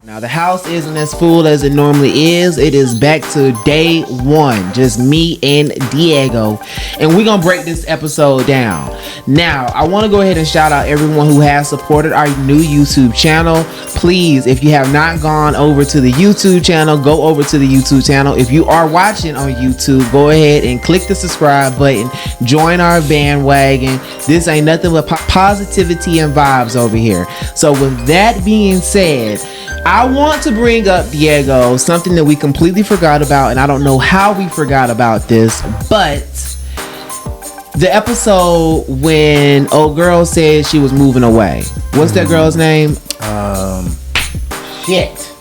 Now, the house isn't as full as it normally is. It is back to day one. Just me and Diego. And we're going to break this episode down. Now, I want to go ahead and shout out everyone who has supported our new YouTube channel. Please, if you have not gone over to the YouTube channel, go over to the YouTube channel. If you are watching on YouTube, go ahead and click the subscribe button. Join our bandwagon. This ain't nothing but positivity and vibes over here. So with that being said, I want to bring up, Diego, something that we completely forgot about, and I don't know how we forgot about this, but the episode when old girl said she was moving away. What's that girl's name? Shit.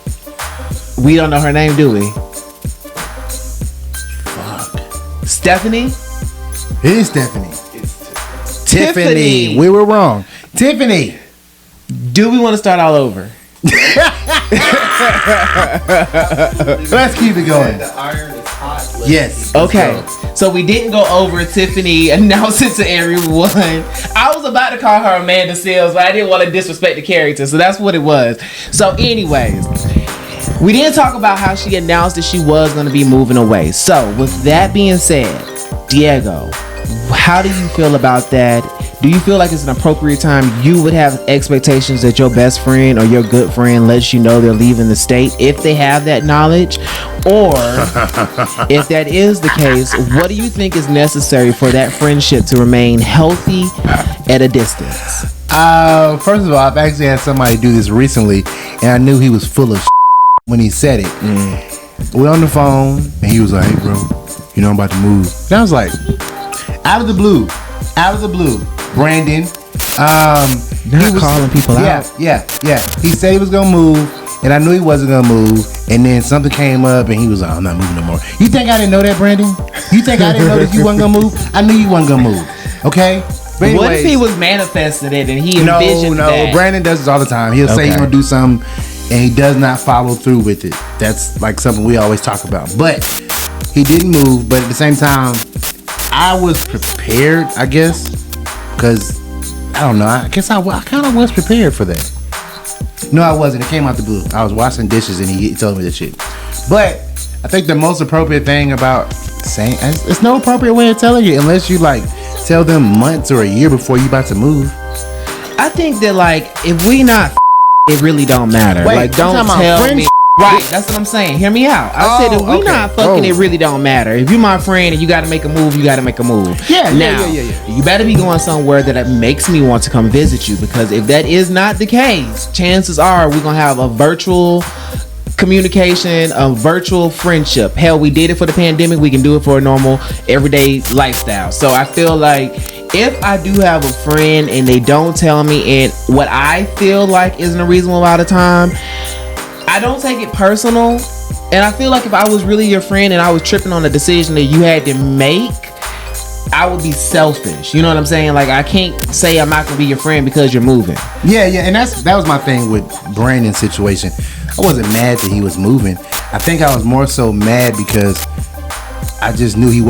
We don't know her name, do we? Fuck. Stephanie? It is Stephanie. It's Tiffany. We were wrong. Tiffany. Do we want to start all over? Let's keep it going. The iron is hot. Yes. Okay. So we didn't go over Tiffany announcing to everyone. I was about to call her Amanda Seals, but I didn't want to disrespect the character. So that's what it was. So anyways, we didn't talk about how she announced that she was going to be moving away. So with that being said, Diego, how do you feel about that? Do you feel like it's an appropriate time you would have expectations that your best friend or your good friend lets you know they're leaving the state if they have that knowledge? Or if that is the case, what do you think is necessary for that friendship to remain healthy at a distance? First of all, I've actually had somebody do this recently, and I knew he was full of when he said it. We're on the phone, and he was like, "Hey, bro, you know I'm about to move." And I was like, out of the blue, Brandon. Not calling people out. Yeah. He said he was gonna move, and I knew he wasn't gonna move. And then something came up, and he was like, "I'm not moving no more." You think I didn't know that, Brandon? You think I didn't know that you wasn't gonna move? I knew you wasn't gonna move. Okay. But What if he was manifesting it and he envisioned that? No. Brandon does this all the time. He'll say he's gonna do something, and he does not follow through with it. That's like something we always talk about. But he didn't move. But at the same time, I was prepared, I guess, because I don't know. I guess I kind of was prepared for that. No, I wasn't. It came out the blue. I was washing dishes and he told me this shit. But I think the most appropriate thing about saying, it's no appropriate way of telling you unless you like tell them months or a year before you about to move. I think that like if we not it really don't matter. Wait, like don't tell me. Right, that's what I'm saying. Hear me out. I said if we not fucking, it really don't matter. If you my friend and you got to make a move, you got to make a move. Yeah. You better be going somewhere that makes me want to come visit you, because if that is not the case, chances are we're gonna have a virtual communication, a virtual friendship. Hell, we did it for the pandemic. We can do it for a normal everyday lifestyle. So I feel like if I do have a friend and they don't tell me in what I feel like isn't a reasonable amount of time, I don't take it personal. And I feel like if I was really your friend and I was tripping on a decision that you had to make, I would be selfish. You know what I'm saying? Like, I can't say I'm not gonna be your friend because you're moving. Yeah, and that was my thing with Brandon's situation. I wasn't mad that he was moving. I think I was more so mad because I just knew he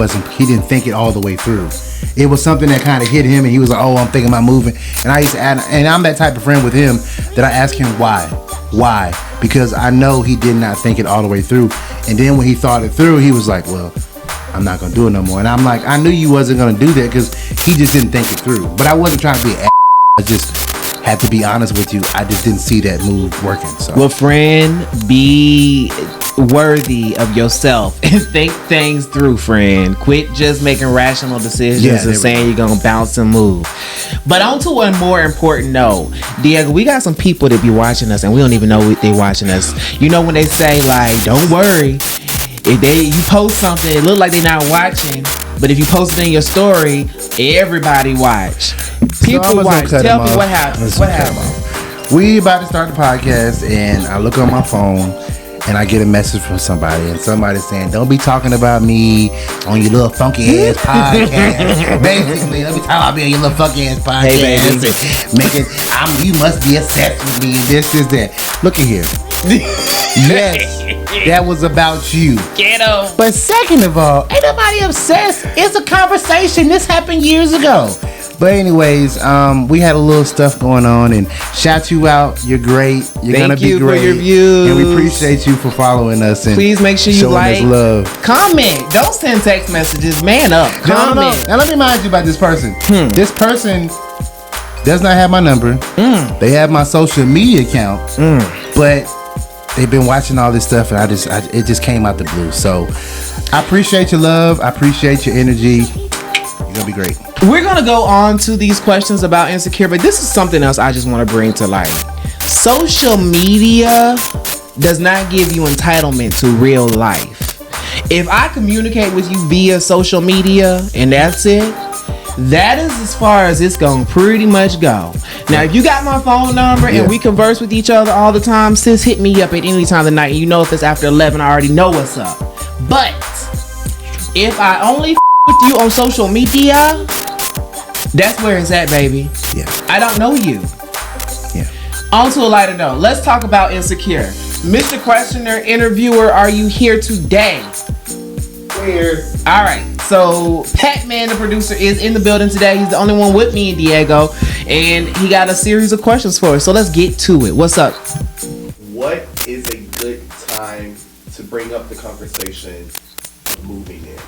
didn't think it all the way through. It was something that kind of hit him, and he was like, "Oh, I'm thinking about moving." And I used to add, and I'm that type of friend with him that I ask him why, because I know he did not think it all the way through. And then when he thought it through, he was like, "Well, I'm not gonna do it no more." And I'm like, I knew you wasn't gonna do that because he just didn't think it through. But I wasn't trying to be an I just had to be honest with you. I just didn't see that move working. So, well, friend, be worthy of yourself and think things through, friend. Quit just making rational decisions and saying you're gonna bounce and move. But on to a more important note, Diego, we got some people that be watching us and we don't even know they watching us. You know when they say like, don't worry, if you post something, it look like they not watching, but if you post it in your story, everybody watch. People watch. Tell me what happened. What happened? We about to start the podcast, and I look on my phone, and I get a message from somebody, and somebody's saying, "Don't be talking about me on your little funky ass podcast." Basically, let me talk about me on your little funky ass podcast. Hey, you must be obsessed with me, and this, that. Look at here. Yes, that was about you. Ghetto. But second of all, ain't nobody obsessed. It's a conversation. This happened years ago. But anyways, we had a little stuff going on, and shout you out. You're great. You're gonna be you great. For your views. And we appreciate you for following us. And please make sure you like, love. comment. Don't send text messages. Man up. Comment. No. Now let me remind you about this person. This person does not have my number. They have my social media account, but they've been watching all this stuff, and it just came out the blue. So I appreciate your love. I appreciate your energy. You're gonna be great. We're gonna go on to these questions about insecure, but this is something else I just want to bring to light. Social media does not give you entitlement to real life. If I communicate with you via social media and that's it, that is as far as it's gonna pretty much go. Now, if you got my phone number and we converse with each other all the time, sis, hit me up at any time of the night. And you know, if it's after 11, I already know what's up. But if I only with you on social media, that's where it's at, baby. Yeah. I don't know you. Yeah. On to a lighter note. Let's talk about insecure. Mr. Questioner, interviewer, are you here today? Weird. All right. So Pac-Man, the producer, is in the building today. He's the only one with me and Diego, and he got a series of questions for us. So let's get to it. What's up? What is a good time to bring up the conversation of moving in?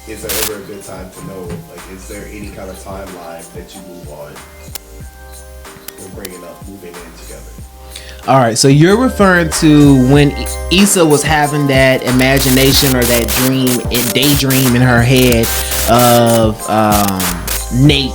Is there ever a good time to know? Like, is there any kind of timeline that you move on when bringing up moving in together? All right, so you're referring to when Issa was having that imagination or that daydream in her head of Nate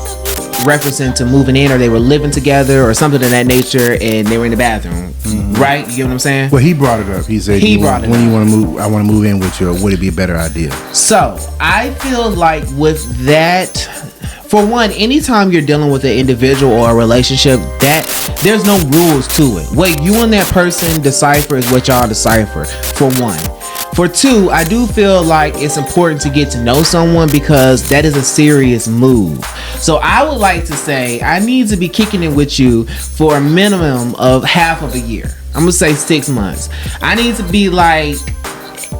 referencing to moving in, or they were living together or something of that nature, and they were in the bathroom, right? You get what I'm saying? Well, he brought it up. He said, when you want to move, I want to move in with you, or would it be a better idea? So I feel like with that, for one, anytime you're dealing with an individual or a relationship, that there's no rules to it. What you and that person decipher is what y'all decipher, for one. For two, I do feel like it's important to get to know someone, because that is a serious move. So I would like to say I need to be kicking it with you for a minimum of half of a year. I'm gonna say 6 months. I need to be like,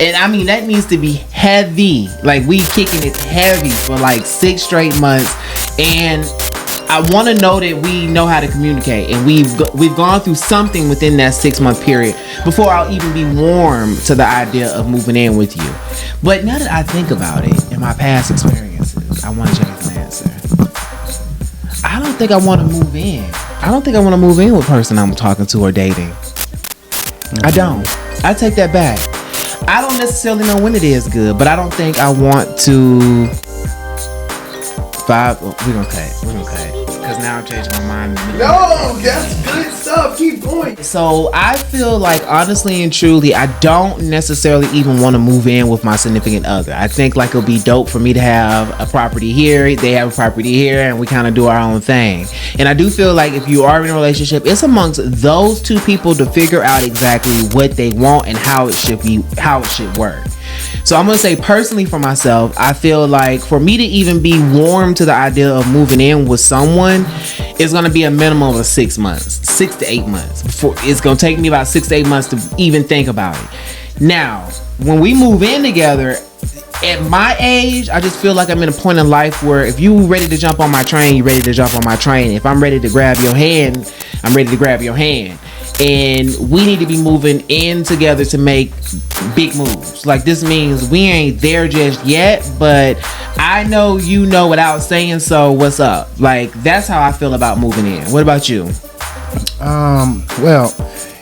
and I mean that needs to be heavy. Like, we kicking it heavy for like 6 straight months, and I want to know that we know how to communicate, and we've gone through something within that 6-month period before I'll even be warm to the idea of moving in with you. But now that I think about it, in my past experiences, I want to change my answer. I don't think I want to move in. I don't think I want to move in with a person I'm talking to or dating. I don't. I take that back. I don't necessarily know when it is good, but I don't think I want to. We're gonna cut. Because now I'm changing my mind. No, that's good stuff. Keep going. So I feel like, honestly and truly, I don't necessarily even want to move in with my significant other. I think like it'll be dope for me to have a property here, they have a property here, and we kind of do our own thing. And I do feel like if you are in a relationship, it's amongst those two people to figure out exactly what they want and how it should work. So I'm gonna say, personally for myself, I feel like for me to even be warm to the idea of moving in with someone, it's gonna be a minimum of 6 months, 6 to 8 months. Before it's gonna take me about 6 to 8 months to even think about it. Now, when we move in together, at my age, I just feel like I'm in a point in life where if you ready to jump on my train, you ready to jump on my train. If I'm ready to grab your hand, I'm ready to grab your hand. And we need to be moving in together to make big moves. Like, this means we ain't there just yet, but I know you know without saying so what's up. Like, that's how I feel about moving in. What about you? Well,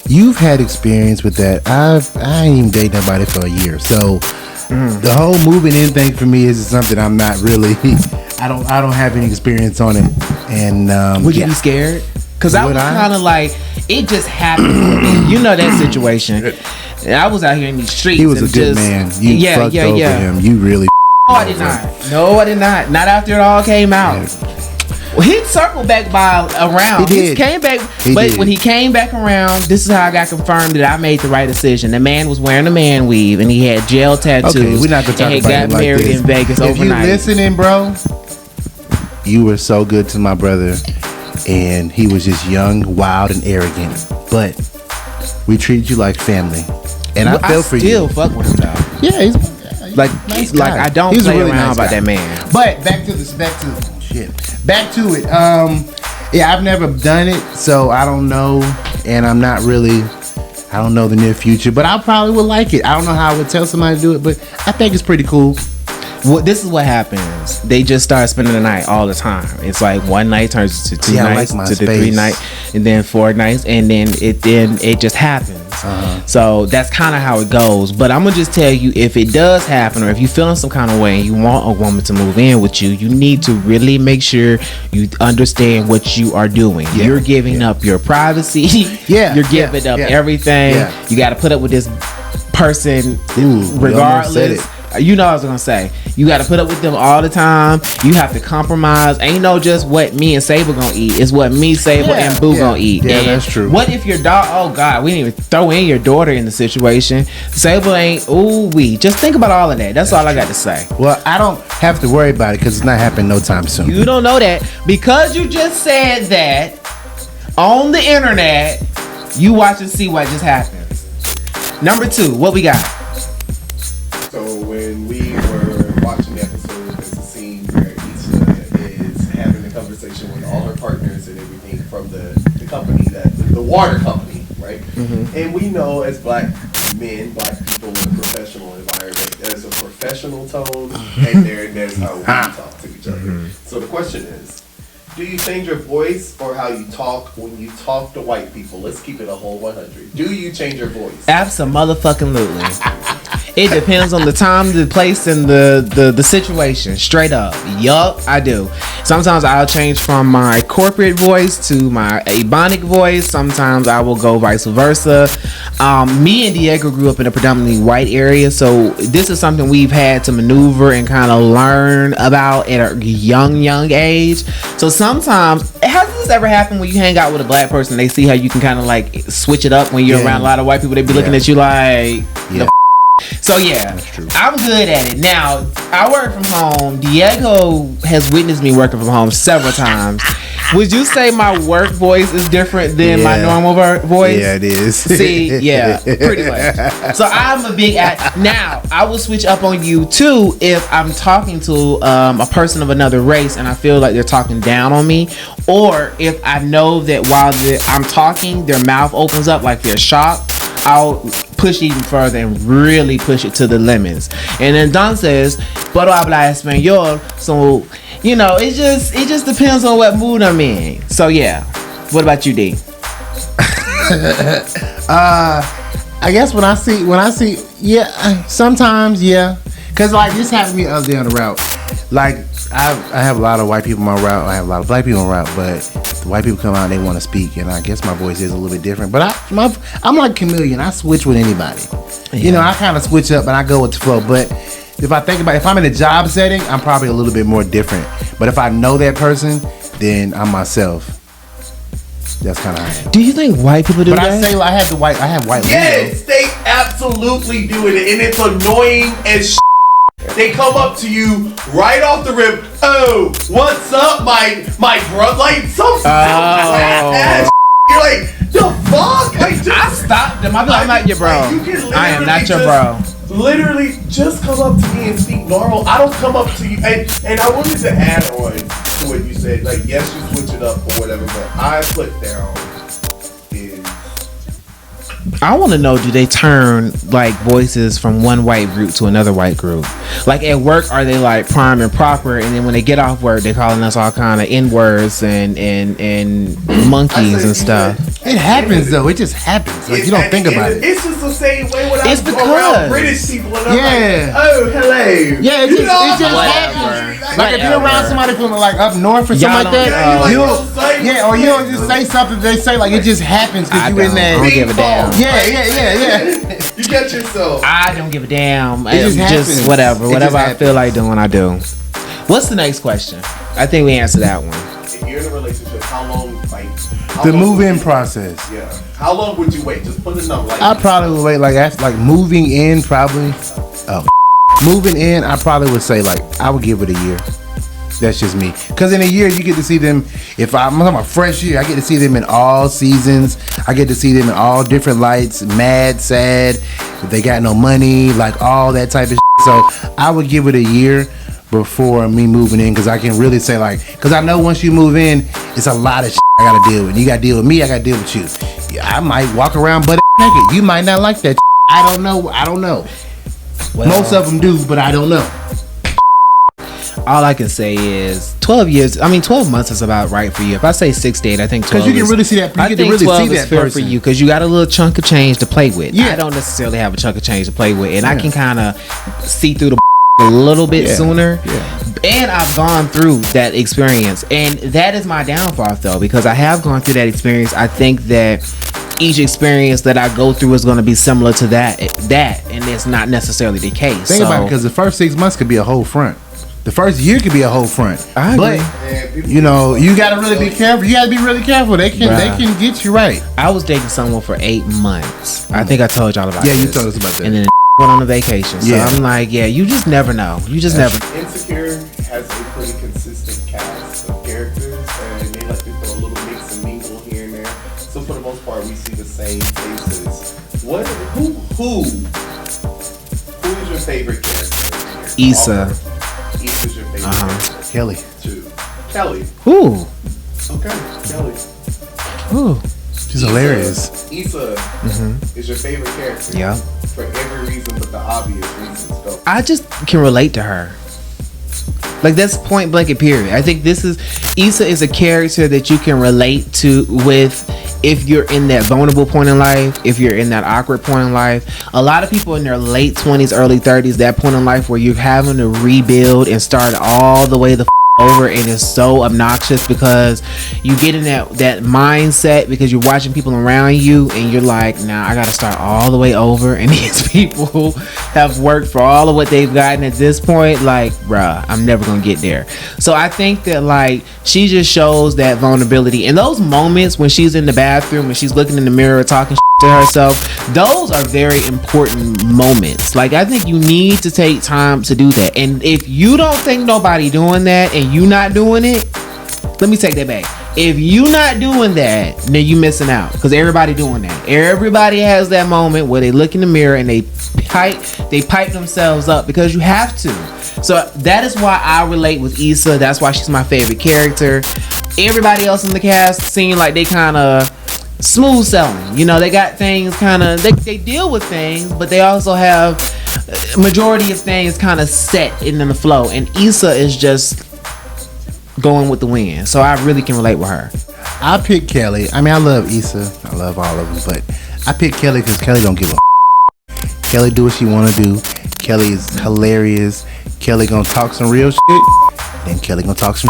you've had experience with that. I ain't even dated nobody for a year, so the whole moving in thing for me is something I'm not really. I don't have any experience on it. And would you be scared? Because I was kind of like, it just happened. You know that situation. I was out here in these streets. He was a good man. You fucked over him. You really. No, I did not. No, I did not. Not after it all came out. Well, he circled back around. He did. He came back, but when he came back around, this is how I got confirmed that I made the right decision. The man was wearing a man weave, and he had gel tattoos. Okay, we're not gonna talk about it like this. And he got married in Vegas overnight. If you listening, bro, you were so good to my brother. And he was just young, wild, and arrogant. But we treated you like family, and I felt for you. I still fuck with him though. Yeah, he's like nice like guy. I don't He's play a really around nice about guy. that man. But back to shit. back to it. Yeah, I've never done it, so I don't know, and I don't know the near future, but I probably would like it. I don't know how I would tell somebody to do it, but I think it's pretty cool. Well, this is what happens. They just start spending the night all the time. It's like one night turns to two nights, like to the 3 nights, and then 4 nights, and then it just happens. So that's kind of how it goes. But I'm gonna just tell you, if it does happen, or if you're feeling some kind of way and you want a woman to move in with you, you need to really make sure you understand what you are doing. Yeah. You're giving up your privacy. Yeah. You're giving up everything. Yeah. You got to put up with this person regardless. You know what I was gonna say. You gotta put up with them all the time. You have to compromise. Ain't no just what me and Sable gonna eat. It's what me, Sable, and Boo gonna eat. Yeah, and that's true. What if your dog? Oh God, we didn't even throw in your daughter in the situation. Sable ain't. Ooh wee. Just think about all of that. That's all I got to say. Well, I don't have to worry about it because it's not happening no time soon. You don't know that because you just said that on the internet. You watch and see what just happens. Number 2, what we got? So when we were watching the episode, there's a scene where Issa is having a conversation with all her partners and everything from the company, the water company, right? Mm-hmm. And we know as black men, black people in a professional environment, there's a professional tone and there's how we talk to each other. Mm-hmm. So the question is, do you change your voice or how you talk when you talk to white people? Let's keep it a whole 100. Do you change your voice? Absolutely. It depends on the time, the place, and the situation. Straight up. Yup, I do. Sometimes I'll change from my corporate voice to my ebonic voice. Sometimes I will go vice versa. Me and Diego grew up in a predominantly white area, so this is something we've had to maneuver and kind of learn about at a young age. So sometimes, has this ever happened when you hang out with a black person, they see how you can kind of like switch it up when you're around a lot of white people? They be looking at you like, so yeah, I'm good at it. Now, I work from home. Diego has witnessed me working from home several times. Would you say my work voice is different than my normal voice? Yeah, it is. See, yeah, pretty much. So I'm a big now, I will switch up on you too if I'm talking to a person of another race and I feel like they're talking down on me, or if I know that while I'm talking, their mouth opens up like they're shocked. I'll push even further and really push it to the limits. And then Don says, "Puedo hablar español." So, you know, it just depends on what mood I'm in. So yeah. What about you, D? I guess when I see, yeah, sometimes, yeah. Cause like this happened to me the other day on the route. Like I have a lot of white people on my route. I have a lot of black people on route, but the white people come out and they want to speak, and I guess my voice is a little bit different. But I'm like a chameleon. I switch with anybody. Yeah. You know, I kind of switch up and I go with the flow. But if I think about it, if I'm in a job setting, I'm probably a little bit more different. But if I know that person, then I'm myself. That's kind of how I am. Do you think white people do but that? I say I have white. Yes, they absolutely do it, and it's annoying as shit. They come up to you right off the rip. Oh, what's up, my bro? Like some ass. You're like, the fuck? Like, I stopped them. I'm not your bro. Like, I am not your bro. Literally, just come up to me and speak normal. I don't come up to you, and I wanted to add on to what you said. Like, yes, you switch it up or whatever, but I put down is. I want to know, do they turn like voices from one white group to another white group? Like at work, are they like prime and proper, and then when they get off work, they're calling us all kind of N-words and monkeys and stuff? It happens though. It just happens. Like you don't think about it. It's just the same way when It's I go around British people and I'm like, oh, hello. Yeah, it just happens. Like if you're around somebody from like up north or something like that, you'll just say something they say, like it just happens because you in there. I don't give a damn. Yeah. You get yourself. I don't give a damn. It just whatever I feel like doing, I do. What's the next question? I think we answered that one. If you're in a relationship, how long, the move-in process. Yeah. How long would you wait? Just put a number. Like, I probably would wait like moving in probably. Moving in, I probably would say like I would give it a year. That's just me. Because in a year, you get to see them. If I'm talking about fresh year, I get to see them in all seasons. I get to see them in all different lights. Mad, sad. If they got no money, like all that type of shit. So I would give it a year. before me moving in, because I can really say like, because I know once you move in, it's a lot of shit I gotta deal with. You gotta deal with me, I gotta deal with you. Yeah, I might walk around butt naked. You might not like that. I don't know. Well, most of them do, but I don't know. All I can say is 12 months is about right for you. If I say 6 to 8, I think 12 because you can really see that. I think 12 is fair for you because you got a little chunk of change to play with. I don't necessarily have a chunk of change to play with, and I can kind of see through the a little bit sooner. And I've gone through that experience, and that is my downfall though, because I have gone through that experience. I think that each experience that I go through is going to be similar to that, and it's not necessarily the case. Think about it, because the first 6 months could be a whole front. The first year could be a whole front. I agree. But you know, you gotta really be careful. You gotta be really careful. They can get you right. I was dating someone for 8 months. I think I told y'all about this. Yeah, you told us about that. And then went on a vacation. So I'm like, you just never know. You just never. Insecure has a pretty consistent cast of characters, and they like to throw a little mix and mingle here and there. So for the most part, we see the same faces. Who is your favorite character? Issa. Issa's your favorite character. Kelly. Kelly. Ooh. Okay, Kelly. Ooh. She's hilarious. Issa is your favorite character. Yeah. For every reason but the obvious reasons. Though. I just can relate to her. Like, that's point blank and period. I think Issa is a character that you can relate to with if you're in that vulnerable point in life, if you're in that awkward point in life. A lot of people in their late 20s, early 30s, that point in life where you're having to rebuild and start all the way the over, and it's so obnoxious because you get in that mindset because you're watching people around you and you're like, nah, I gotta start all the way over, and these people have worked for all of what they've gotten at this point. Like, bruh, I'm never gonna get there. So I think that like she just shows that vulnerability in those moments when she's in the bathroom and she's looking in the mirror talking to herself. Those are very important moments. Like, I think you need to take time to do that. And if you don't think nobody doing that and you not doing it, let me take that back. If you not doing that, then you missing out, because everybody doing that. Everybody has that moment where they look in the mirror and they pipe themselves up, because you have to. So that is why I relate with Issa. That's why she's my favorite character. Everybody else in the cast seem like they kind of smooth selling. You know, they got things kind of, they deal with things, but they also have majority of things kind of set in the flow. And Issa is just going with the wind. So I really can relate with her. I pick Kelly. I mean, I love Issa. I love all of them, but I pick Kelly because Kelly don't give a Kelly do what she want to do. Kelly is hilarious. Kelly gonna talk some real shit, then Kelly gonna talk some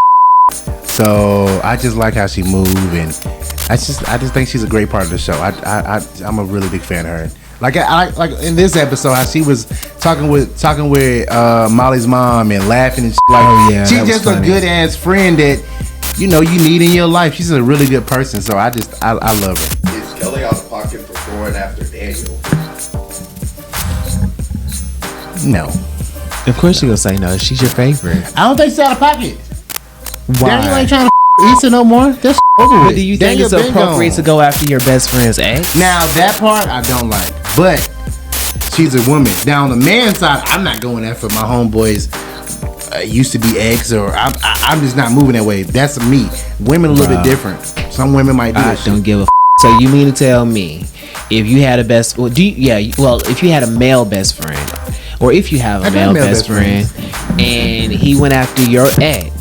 So I just like how she move, and I just think she's a great part of the show. I'm a really big fan of her. Like I like in this episode how she was talking with Molly's mom and laughing and shit. Like, she's just a good ass friend that you know you need in your life. She's a really good person, so I love her. Is Kelly out of pocket for going after Daniel? No. Of course you're gonna say no. She's your favorite. I don't think she's out of pocket. Why? Daniel ain't trying to Issa no more. That's over with. But do you think it's appropriate to go after your best friend's ex? Now that part I don't like, but she's a woman. Now on the man's side, I'm not going after my homeboys. Used to be ex, or I'm just not moving that way. That's me. Women a little bit different. Some women might do that. Don't give a. So you mean to tell me if you had if you had a male best friend, or if you have a male best friend and he went after your ex,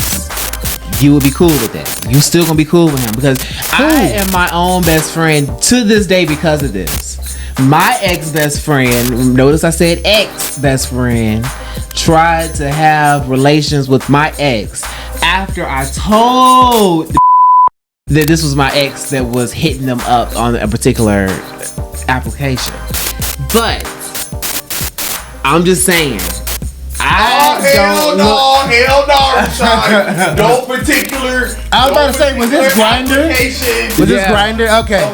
you would be cool with that? You still gonna be cool with him? Because I am my own best friend to this day because of this. My ex best friend, notice I said ex best friend, tried to have relations with my ex after I told that this was my ex that was hitting them up on a particular application. But I'm just saying, hell no, Rashad. No particular. I was about to say, was this Grindr? Was this Grindr? Okay.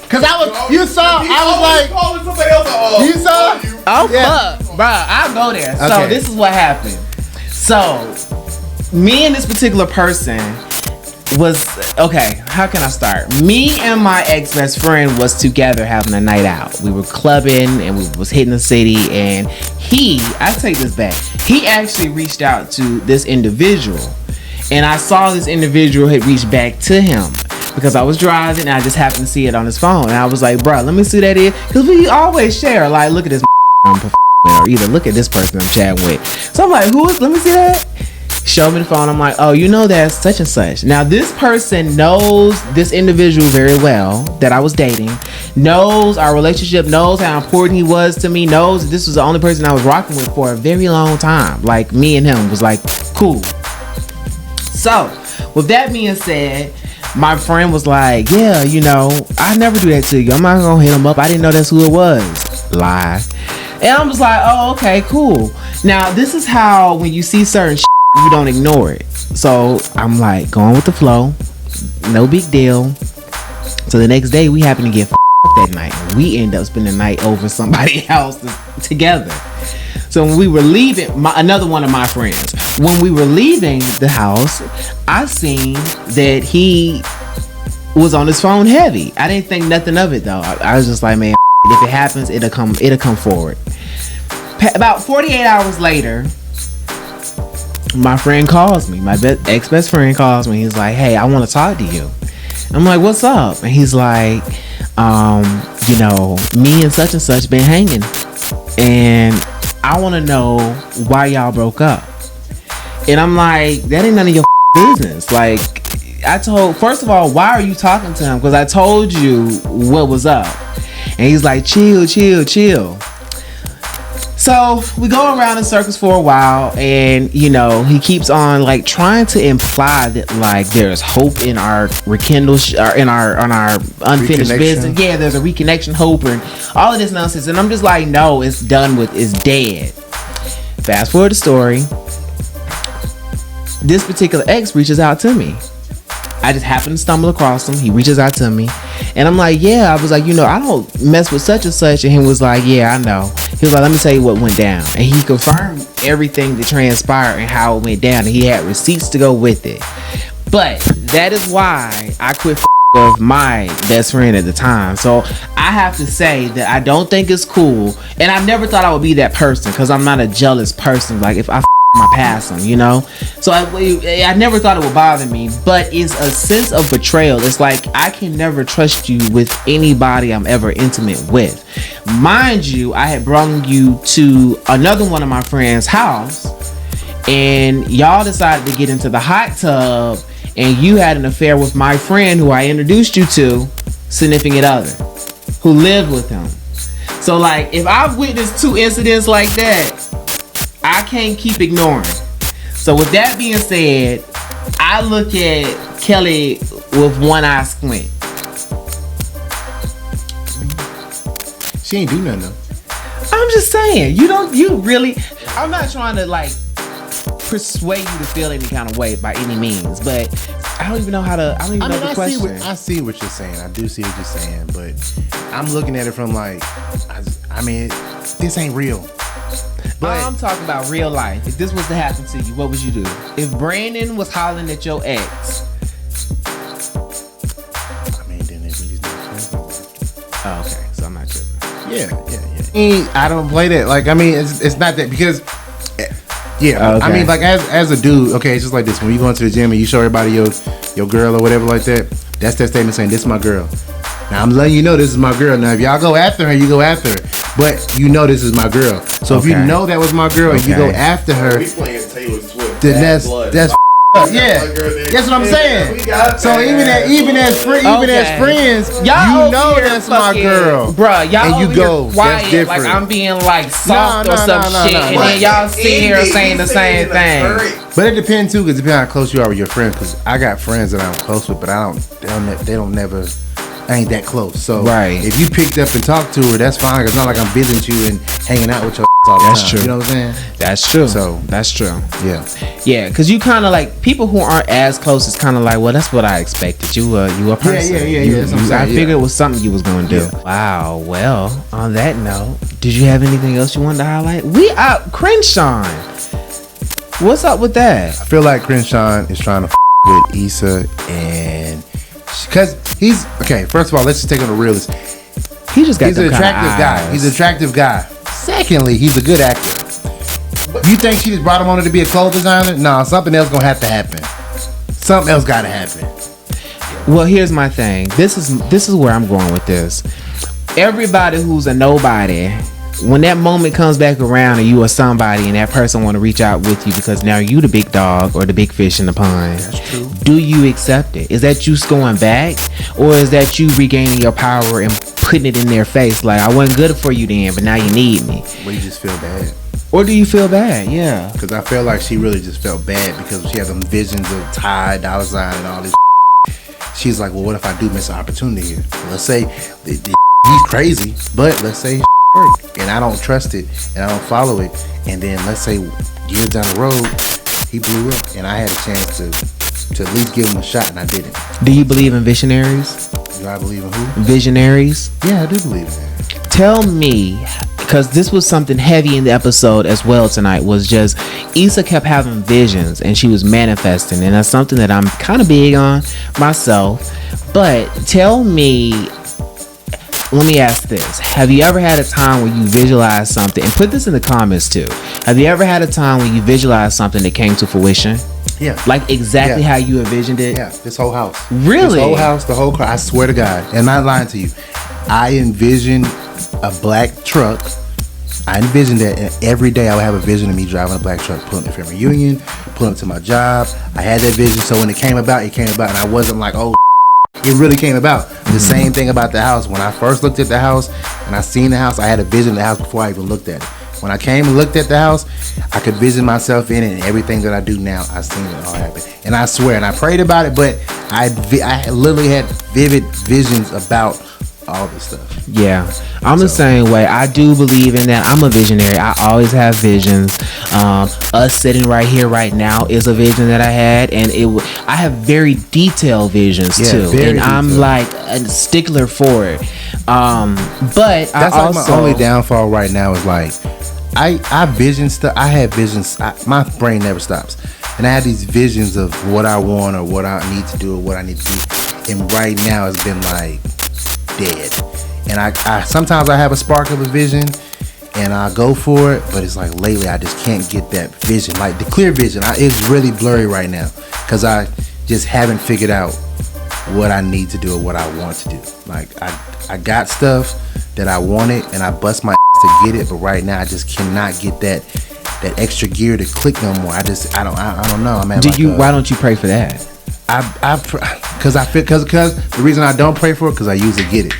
Because you saw, I was like, you saw? Oh, fuck. Bro, I'll go there. Okay. So this is what happened. So, me and this particular person was okay. How can I start? Me and my ex best friend was together having a night out. We were clubbing and we was hitting the city. And I take this back. He actually reached out to this individual, and I saw this individual had reached back to him because I was driving and I just happened to see it on his phone. And I was like, bro, let me see that because we always share. Like, look at this or either look at this person I'm chatting with. So I'm like, who is? Let me see that. Show me the phone. I'm like, oh, you know that's such and such. Now this person knows this individual very well that I was dating, knows our relationship, knows how important he was to me, knows this was the only person I was rocking with for a very long time. Like, me and him was like cool. So with that being said, my friend was like, yeah, you know, I never do that to you. I'm not gonna hit him up. I didn't know that's who it was. Lie. And I'm just like, oh, okay, cool. Now this is how when you see certain you don't ignore it. So I'm like going with the flow, no big deal. So the next day we happen to get that night. We end up spending the night over somebody else together. So when we were leaving, another one of my friends, when we were leaving the house, I seen that he was on his phone heavy. I didn't think nothing of it though. I was just like, man, if it happens, it'll come forward. About 48 hours later, my friend calls me. My ex-best friend calls me. He's like, hey, I want to talk to you. I'm like, what's up? And he's like, you know, me and such been hanging, and I want to know why y'all broke up. And I'm like, that ain't none of your business. Like, first of all, why are you talking to him? Because I told you what was up. And he's like, chill. So we go around in circles for a while, and you know, he keeps on like trying to imply that like there's hope in our rekindle on our unfinished business. Yeah, there's a reconnection, hope, and all of this nonsense. And I'm just like, no, it's done with, it's dead. Fast forward the story. This particular ex reaches out to me. I just happened to stumble across him. He reaches out to me, and I'm like, yeah. I was like, you know, I don't mess with such and such. And he was like, yeah, I know. He was like, let me tell you what went down. And he confirmed everything that transpired and how it went down. And he had receipts to go with it. But that is why I quit with my best friend at the time. So I have to say that I don't think it's cool. And I never thought I would be that person because I'm not a jealous person. Like, if I my past them, you know. So I never thought it would bother me, but it's a sense of betrayal. It's like I can never trust you with anybody I'm ever intimate with. Mind you, I had brought you to another one of my friends' house, and y'all decided to get into the hot tub, and you had an affair with my friend who I introduced you to, significant other, who lived with him. So like, if I've witnessed two incidents like that, I can't keep ignoring. So with that being said, I look at Kelly with one eye squint. She ain't do nothing though. I'm just saying, I'm not trying to like persuade you to feel any kind of way by any means, but I don't even know how to, I don't even know the question. I see what you're saying. I do see what you're saying, but I'm looking at it from like, I mean, this ain't real. But I'm talking about real life. If this was to happen to you, what would you do? If Brandon was hollering at your ex. I mean, then he's not friends no more. Oh, okay. So I'm not tripping. Yeah. I don't play that. Like, I mean, it's not that because, yeah. Okay. I mean, like as a dude, okay, it's just like this. When you go into the gym and you show everybody your girl or whatever like that, that's that statement saying, this is my girl. Now, I'm letting you know this is my girl. Now, if y'all go after her, you go after her. But you know this is my girl. So if you know that was my girl and you go after her, we playing Taylor Swift. Then that's yeah. That's what I'm saying. So even as friends, y'all know that's my girl. Bruh, y'all and you go quiet like I'm being like soft or some shit, and then y'all sit here saying the same thing. But it depends too, because it depends how close you are with your friends. Because I got friends that I'm close with, but they don't never. I ain't that close. So if you picked up and talked to her, that's fine. It's not like I'm visiting you and hanging out with your all the time. That's true. You know what I'm saying? That's true. So that's true. Yeah, because you kind of like people who aren't as close. It's kind of like, well, that's what I expected. You a person. Yeah. I figured it was something you was gonna do. Yeah. Wow. Well, on that note, did you have anything else you wanted to highlight? We out Crenshaw. What's up with that? I feel like Crenshaw is trying to with Issa, and because he's okay. First of all, let's just take on the realist. He's an attractive guy. He's an attractive guy. Secondly, he's a good actor. You think she just brought him on to be a clothes designer? No, something else gonna have to happen. Something else gotta happen. Well, here's my thing. This is where I'm going with this. Everybody who's a nobody, when that moment comes back around and you are somebody and that person want to reach out with you because now you the big dog or the big fish in the pond. That's true. Do you accept it? Is that you going back, or is that you regaining your power and putting it in their face like, I wasn't good for you then, but now you need me? Well, you just feel bad. Or do you feel bad? Yeah. Because I feel like she really just felt bad because she had them visions of Ty, Dollar Sign, and all this. She's like, well, what if I do miss an opportunity here? Let's say he's crazy, but let's say work and I don't trust it and I don't follow it, and then let's say years down the road he blew up and I had a chance to at least give him a shot and I didn't. Do you believe in visionaries? Do I believe in who? Visionaries? Yeah, I do believe in that. Tell me, because this was something heavy in the episode as well tonight, was just Issa kept having visions and she was manifesting, and that's something that I'm kind of big on myself. But tell me, let me ask this. Have you ever had a time where you visualized something, and put this in the comments too, have you ever had a time when you visualized something that came to fruition? Yeah. Like exactly how you envisioned it? Yeah, this whole house. Really? This whole house, the whole car. I swear to God. And I'm not lying to you. I envisioned a black truck. I envisioned that, and every day I would have a vision of me driving a black truck, pulling up for a reunion, pulling up to my job. I had that vision, so when it came about, and I wasn't like, oh, it really came about. The same thing about the house. When I first looked at the house and I seen the house, I had a vision of the house before I even looked at it. When I came and looked at the house, I could vision myself in it, and everything that I do now, I seen it all happen. And I swear, and I prayed about it, but I literally had vivid visions about all this stuff. Yeah, I'm the same way. I do believe in that. I'm a visionary. I always have visions. Us sitting right here right now is a vision that I had, and I have very detailed visions too, and I'm like a stickler for it. But that's like my only downfall right now is like I vision stuff. I have visions. My brain never stops, and I have these visions of what I want or what I need to do or what I need to do, and right now it's been like dead. And I sometimes I have a spark of a vision and I go for it, but it's like lately I just can't get that vision, like the clear vision. It's really blurry right now because I just haven't figured out what I need to do or what I want to do. Like I got stuff that I wanted and I bust my ass to get it, but right now I just cannot get that extra gear to click no more. I don't know. I'm at why don't you pray for that? Because the reason I don't pray for it because I usually get it.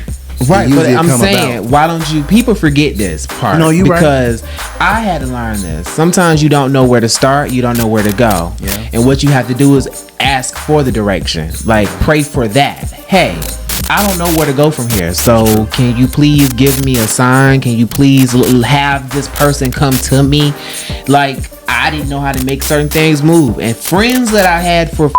Right, but I'm saying, why don't you? People forget this part. No, because I had to learn this. Sometimes you don't know where to start, you don't know where to go, and what you have to do is ask for the direction. Like pray for that. Hey, I don't know where to go from here. So can you please give me a sign? Can you please have this person come to me? Like I didn't know how to make certain things move, and friends that I had for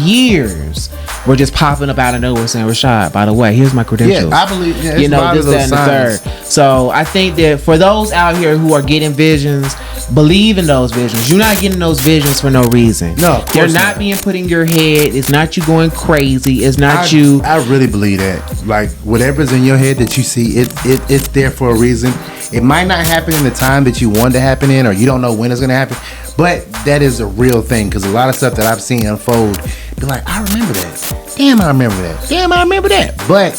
years were just popping up out of nowhere saying, Rashad, by the way, here's my credentials. Yeah, I believe this, that, and the third. So I think that for those out here who are getting visions, believe in those visions. You're not getting those visions for no reason. No, they're not being put in your head. It's not you going crazy. It's not you. I really believe that. Like whatever's in your head that you see, it's there for a reason. It might not happen in the time that you want to happen in, or you don't know when it's gonna happen. But that is a real thing, because a lot of stuff that I've seen unfold, be like, I remember that. Damn, I remember that. Damn, I remember that. But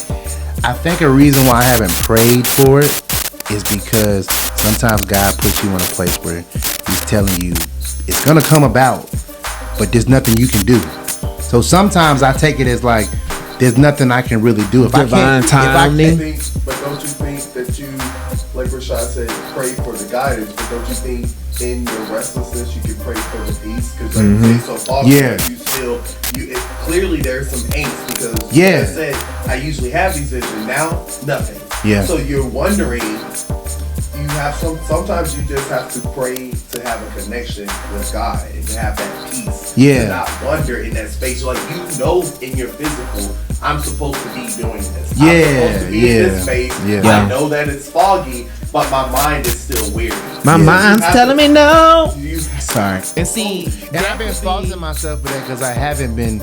I think a reason why I haven't prayed for it is because sometimes God puts you in a place where He's telling you it's gonna come about, but there's nothing you can do. So sometimes I take it as like there's nothing I can really do. If divine timing. But don't you think that you, like Rashad said, pray for the guidance? But don't you think in your restlessness you can pray for the peace? Because like you say, so often you clearly there's some angst because like I said, I usually have these visions. Now nothing. Yeah. So you're wondering. You have sometimes you just have to pray to have a connection with God and to have that peace. Yeah. To not wander in that space. Like in your physical, I'm supposed to be doing this. Yeah. I'm supposed to be in this space. Yeah. I know that it's foggy, but my mind is still weary. My mind's telling me no. You Sorry. And see, And I've been faulting myself for that because I haven't been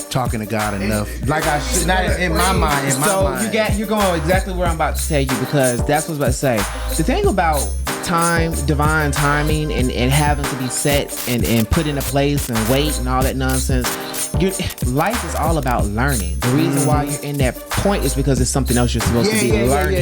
talking to God enough. Like I should. Not in my mind. You're going exactly where I'm about to tell you, because that's what I was about to say. The thing about time, divine timing, and having to be set and put in a place and wait and all that nonsense. Life is all about learning. The reason why you're in that point is because it's something else you're supposed to be learning